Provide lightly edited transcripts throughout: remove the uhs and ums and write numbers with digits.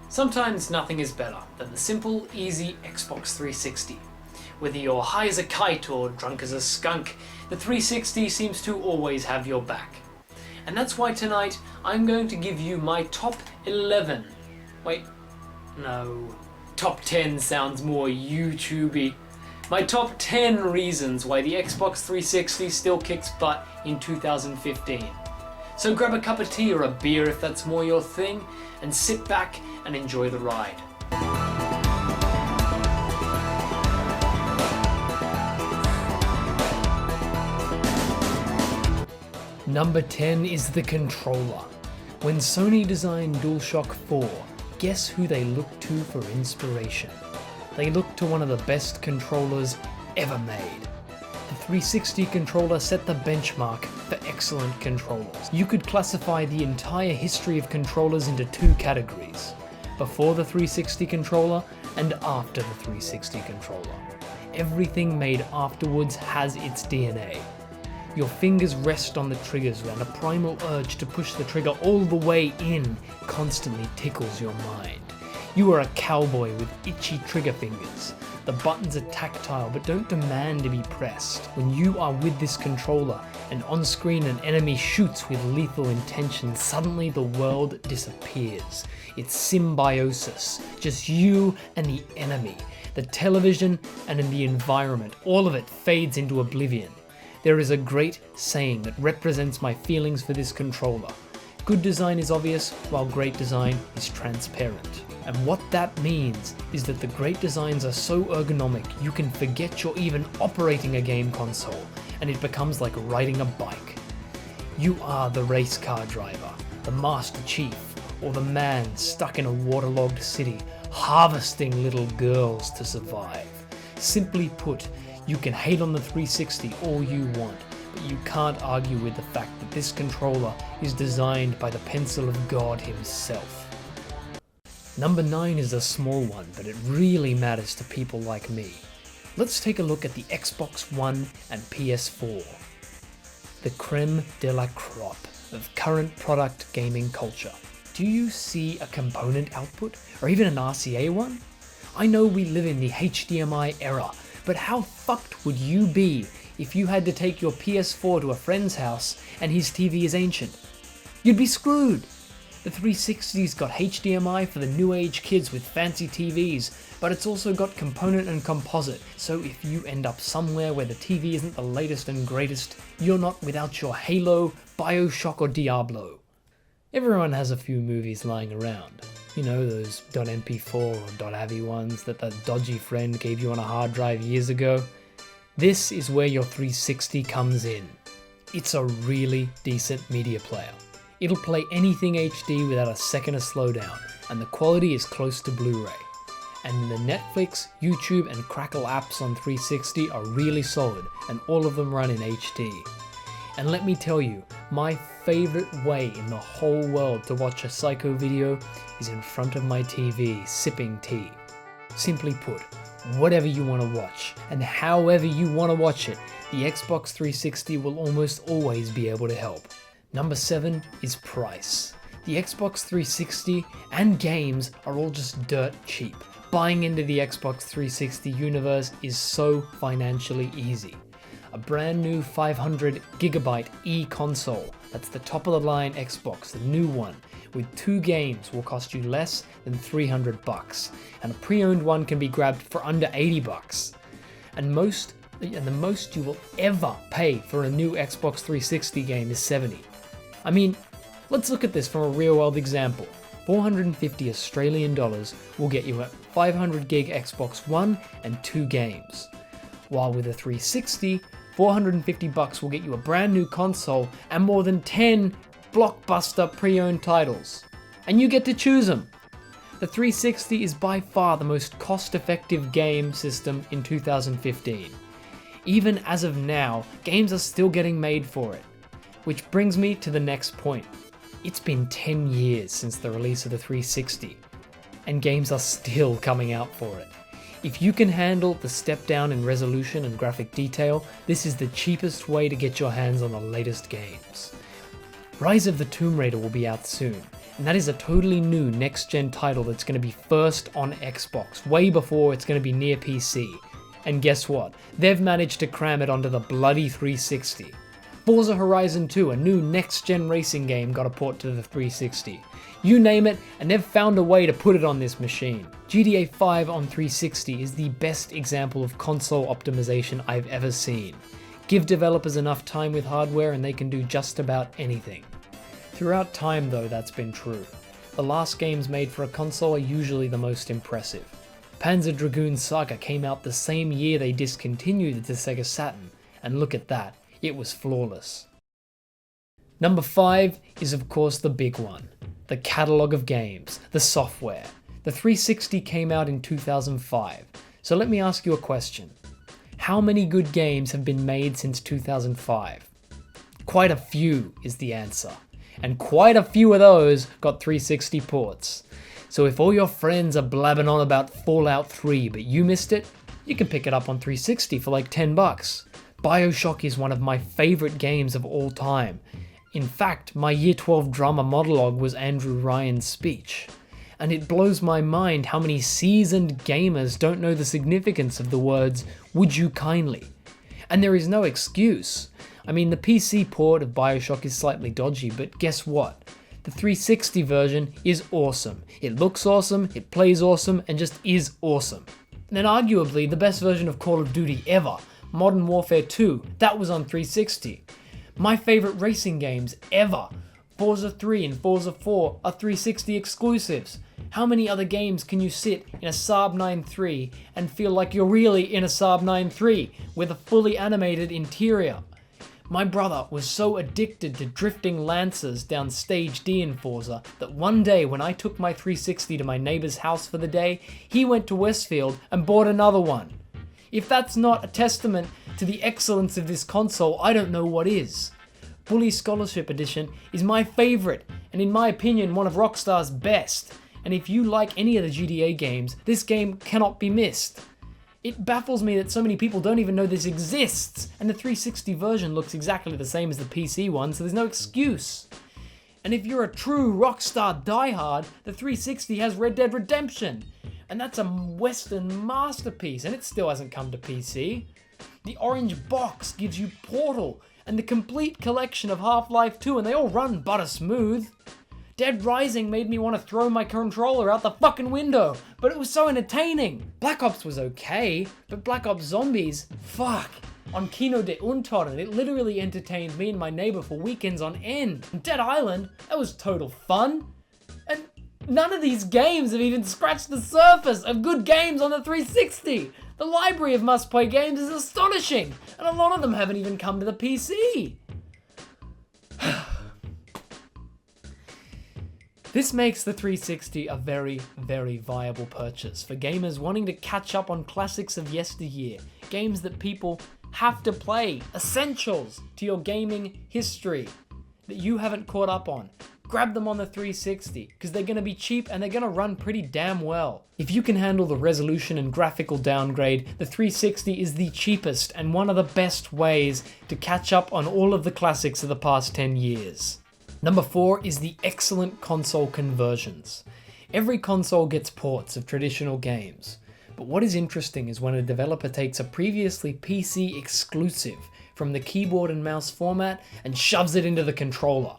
Sometimes nothing is better than the simple, easy Xbox 360. Whether you're high as a kite or drunk as a skunk, the 360 seems to always have your back. And that's why tonight I'm going to give you my top 11. Wait, no. Top 10 sounds more YouTubey. My top 10 reasons why the Xbox 360 still kicks butt in 2015. So grab a cup of tea or a beer if that's more your thing, and sit back and enjoy the ride. Number 10 is the controller. When Sony designed DualShock 4, guess who they looked to for inspiration? They looked to one of the best controllers ever made. The 360 controller set the benchmark for excellent controllers. You could classify the entire history of controllers into two categories: before the 360 controller and after the 360 controller. Everything made afterwards has its DNA. Your fingers rest on the triggers and a primal urge to push the trigger all the way in constantly tickles your mind. You are a cowboy with itchy trigger fingers. The buttons are tactile but don't demand to be pressed. When you are with this controller and on screen an enemy shoots with lethal intention, suddenly the world disappears. It's symbiosis, just you and the enemy. The television and in the environment, all of it fades into oblivion. There is a great saying that represents my feelings for this controller. Good design is obvious, while great design is transparent. And what that means is that the great designs are so ergonomic you can forget you're even operating a game console, and it becomes like riding a bike. You are the race car driver, the Master Chief, or the man stuck in a waterlogged city, harvesting little girls to survive. Simply put, you can hate on the 360 all you want, but you can't argue with the fact that this controller is designed by the pencil of God himself. Number 9 is a small one, but it really matters to people like me. Let's take a look at the Xbox One and PS4. The creme de la crop of current product gaming culture. Do you see a component output, or even an RCA one? I know we live in the HDMI era, but how fucked would you be if you had to take your PS4 to a friend's house and his TV is ancient? You'd be screwed! The 360's got HDMI for the new age kids with fancy TVs, but it's also got component and composite, so if you end up somewhere where the TV isn't the latest and greatest, you're not without your Halo, Bioshock or Diablo. Everyone has a few movies lying around. You know, those .mp4 or .avi ones that dodgy friend gave you on a hard drive years ago. This is where your 360 comes in. It's a really decent media player. It'll play anything HD without a second of slowdown, and the quality is close to Blu-ray. And the Netflix, YouTube and Crackle apps on 360 are really solid, and all of them run in HD. And let me tell you, my favorite way in the whole world to watch a Psycho video is in front of my TV, sipping tea. Simply put, whatever you want to watch, and however you want to watch it, the Xbox 360 will almost always be able to help. Number 7 is price. The Xbox 360 and games are all just dirt cheap. Buying into the Xbox 360 universe is so financially easy. A brand new 500GB e-console, that's the top of the line Xbox, the new one, with 2 games will cost you less than $300, and a pre-owned one can be grabbed for under $80. And the most you will ever pay for a new Xbox 360 game is $70. I mean, let's look at this from a real world example. 450 Australian dollars will get you a 500 gig Xbox One and 2 games. While with a 360, 450 bucks will get you a brand new console and more than 10 blockbuster pre-owned titles. And you get to choose them. The 360 is by far the most cost-effective game system in 2015. Even as of now, games are still getting made for it. Which brings me to the next point. It's been 10 years since the release of the 360, and games are still coming out for it. If you can handle the step down in resolution and graphic detail, this is the cheapest way to get your hands on the latest games. Rise of the Tomb Raider will be out soon, And that is a totally new next-gen title that's going to be first on Xbox, way before it's going to be near PC. And guess what? They've managed to cram it onto the bloody 360. Forza Horizon 2, a new next-gen racing game, got a port to the 360. You name it, and they've found a way to put it on this machine. GTA 5 on 360 is the best example of console optimization I've ever seen. Give developers enough time with hardware and they can do just about anything. Throughout time though, that's been true. The last games made for a console are usually the most impressive. Panzer Dragoon Saga came out the same year they discontinued the Sega Saturn, and look at that, it was flawless. Number 5 is of course the big one. The catalogue of games, the software. The 360 came out in 2005, so let me ask you a question. How many good games have been made since 2005? Quite a few is the answer, and quite a few of those got 360 ports. So if all your friends are blabbing on about Fallout 3 but you missed it, you can pick it up on 360 for like $10. BioShock is one of my favourite games of all time. In fact, my Year 12 drama monologue was Andrew Ryan's speech. And it blows my mind how many seasoned gamers don't know the significance of the words, "would you kindly?" And there is no excuse. I mean, the PC port of BioShock is slightly dodgy, but guess what? The 360 version is awesome. It looks awesome, it plays awesome, and just is awesome. And then arguably the best version of Call of Duty ever, Modern Warfare 2, that was on 360. My favourite racing games ever, Forza 3 and Forza 4, are 360 exclusives. How many other games can you sit in a Saab 9-3 and feel like you're really in a Saab 9-3 with a fully animated interior? My brother was so addicted to drifting Lancers down Stage D in Forza that one day when I took my 360 to my neighbour's house for the day, he went to Westfield and bought another one. If that's not a testament to the excellence of this console, I don't know what is. Bully Scholarship Edition is my favourite, and in my opinion one of Rockstar's best. And if you like any of the GTA games, this game cannot be missed. It baffles me that so many people don't even know this exists, and the 360 version looks exactly the same as the PC one, so there's no excuse. And if you're a true Rockstar diehard, the 360 has Red Dead Redemption, and that's a Western masterpiece, and it still hasn't come to PC. The orange box gives you Portal, and the complete collection of Half-Life 2, and they all run butter smooth. Dead Rising made me want to throw my controller out the fucking window, but it was so entertaining. Black Ops was okay, but Black Ops Zombies, fuck. On Kino de Untorn, it literally entertained me and my neighbor for weekends on end. And Dead Island, that was total fun. And none of these games have even scratched the surface of good games on the 360. The library of must-play games is astonishing, and a lot of them haven't even come to the PC. This makes the 360 a very, very viable purchase for gamers wanting to catch up on classics of yesteryear, games that people have to play, essentials to your gaming history that you haven't caught up on. Grab them on the 360 because they're going to be cheap and they're going to run pretty damn well. If you can handle the resolution and graphical downgrade, the 360 is the cheapest and one of the best ways to catch up on all of the classics of the past 10 years. Number 4 is the excellent console conversions. Every console gets ports of traditional games, but what is interesting is when a developer takes a previously PC exclusive from the keyboard and mouse format and shoves it into the controller.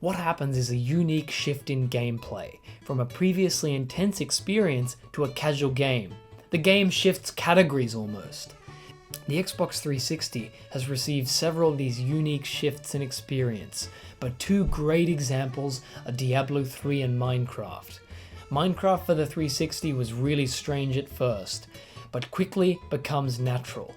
What happens is a unique shift in gameplay, from a previously intense experience to a casual game. The game shifts categories almost. The Xbox 360 has received several of these unique shifts in experience, but two great examples are Diablo 3 and Minecraft. Minecraft for the 360 was really strange at first, but quickly becomes natural.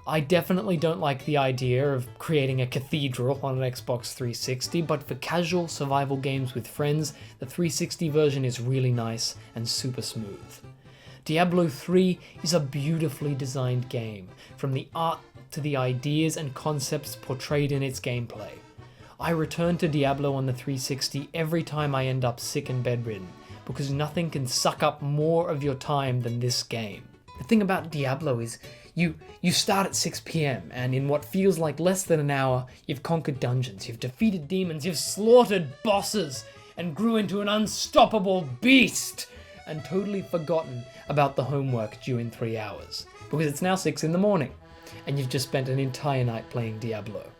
I definitely don't like the idea of creating a cathedral on an Xbox 360, but for casual survival games with friends, the 360 version is really nice and super smooth. Diablo 3 is a beautifully designed game, from the art to the ideas and concepts portrayed in its gameplay. I return to Diablo on the 360 every time I end up sick and bedridden, because nothing can suck up more of your time than this game. The thing about Diablo is, you start at 6 PM, and in what feels like less than an hour, you've conquered dungeons, you've defeated demons, you've slaughtered bosses, and grew into an unstoppable beast, and totally forgotten about the homework due in 3 hours, because it's now 6 in the morning, and you've just spent an entire night playing Diablo.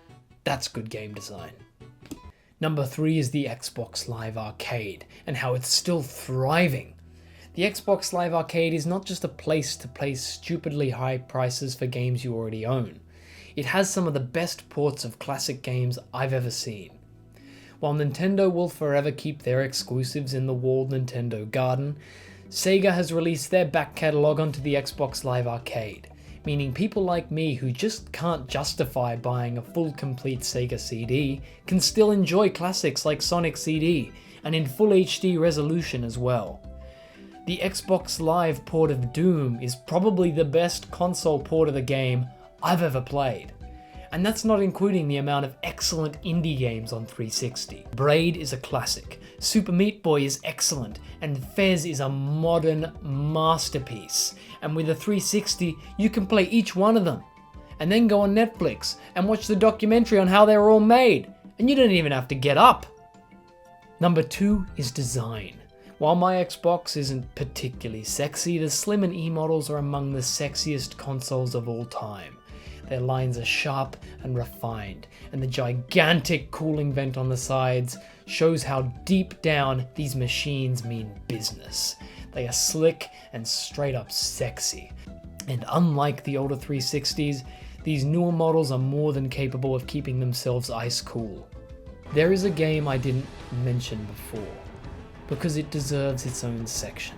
That's good game design. Number 3 is the Xbox Live Arcade, and how it's still thriving. The Xbox Live Arcade is not just a place to pay stupidly high prices for games you already own. It has some of the best ports of classic games I've ever seen. While Nintendo will forever keep their exclusives in the walled Nintendo garden, Sega has released their back catalogue onto the Xbox Live Arcade, meaning people like me who just can't justify buying a full complete Sega CD can still enjoy classics like Sonic CD, and in full HD resolution as well. The Xbox Live port of Doom is probably the best console port of the game I've ever played. And that's not including the amount of excellent indie games on 360. Braid is a classic, Super Meat Boy is excellent, and Fez is a modern masterpiece. And with a 360, you can play each one of them, and then go on Netflix and watch the documentary on how they were all made, and you don't even have to get up. Number 2 is design. While my Xbox isn't particularly sexy, the Slim and E models are among the sexiest consoles of all time. Their lines are sharp and refined, and the gigantic cooling vent on the sides shows how deep down these machines mean business. They are slick and straight up sexy. And unlike the older 360s, these newer models are more than capable of keeping themselves ice cool. There is a game I didn't mention before, because it deserves its own section.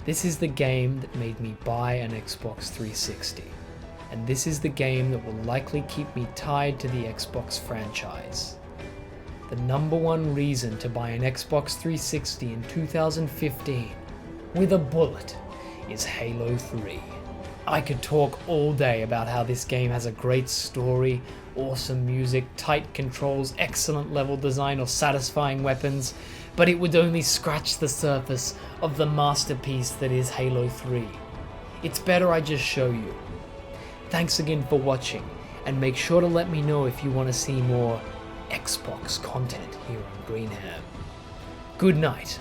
This is the game that made me buy an Xbox 360, and this is the game that will likely keep me tied to the Xbox franchise. The number one reason to buy an Xbox 360 in 2015, with a bullet, is Halo 3. I could talk all day about how this game has a great story, awesome music, tight controls, excellent level design, or satisfying weapons, but it would only scratch the surface of the masterpiece that is Halo 3. It's better I just show you. Thanks again for watching, and make sure to let me know if you want to see more Xbox content here on Greenham. Good night.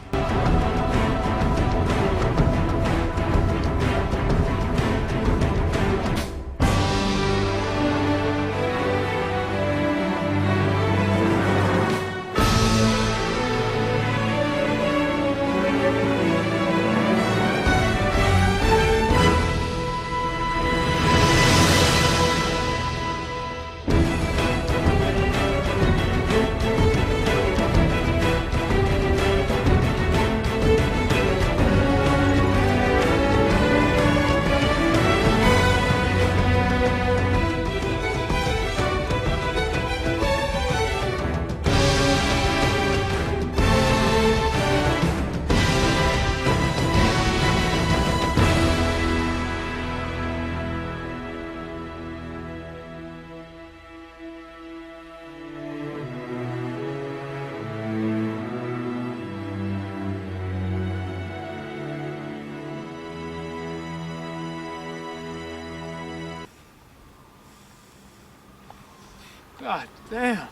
God damn.